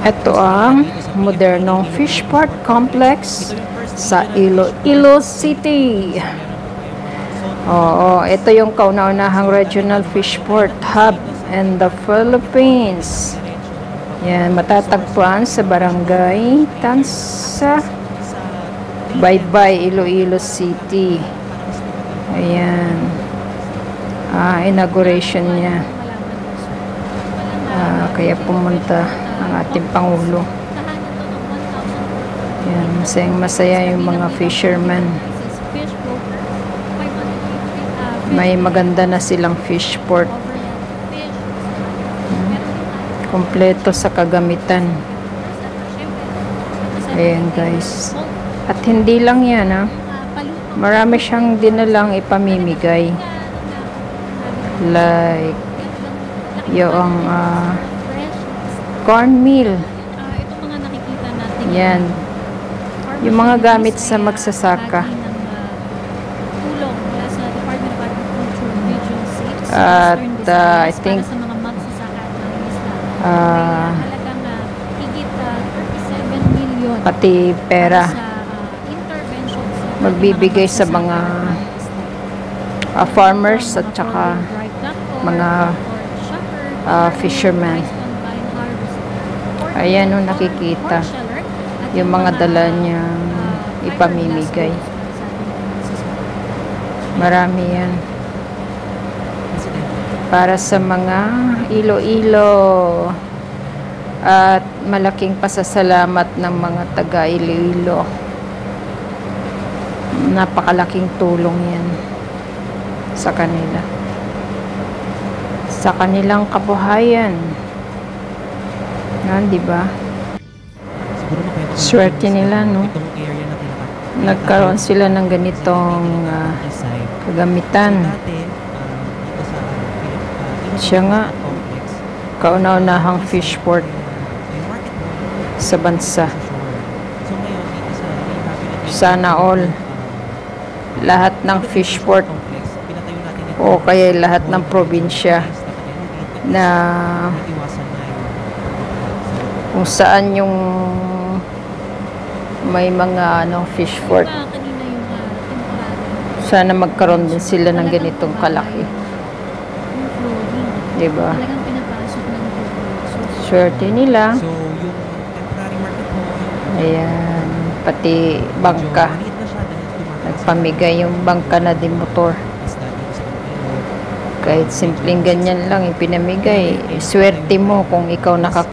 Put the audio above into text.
Ito ang modernong fish port complex sa Iloilo City. Oo, ito yung kauna-unahang regional fish port hub in the Philippines. Yan, matatagpuan sa Barangay Tansa, Baybay, Iloilo City. Ayan. Inauguration niya. Kaya pumunta ang ating Pangulo. Yan, masayang-masaya yung mga fishermen. May maganda na silang fish port. Kompleto sa kagamitan. Ayan guys. At hindi lang yan marami siyang dinalang ipamimigay. Like yung cornmeal. Yan. Yung mga gamit sa magsasaka. At I think pati pera magbibigay sa mga farmers at saka mga fishermen. Ayan o, nakikita yung mga dala niyang ipamimigay. Marami yan para sa mga Iloilo, at malaking pasasalamat ng mga taga Iloilo. Napakalaking tulong yan sa kanila, sa kanilang kabuhayan. Yan, di ba? Swerte nila, no? Nagkaroon sila ng ganitong kagamitan. Siya nga, kauna-unahang fish port sa bansa. Sana all, lahat ng fish port o kaya lahat ng probinsya na kung saan yung may mga fish port, sana magkaroon din sila ng ganitong kalaki. Diba? Swerte nila. Ayan, pati bangka. Nagpamigay yung bangka na din motor. Kahit simpleng ganyan lang ipinamigay, swerte mo kung ikaw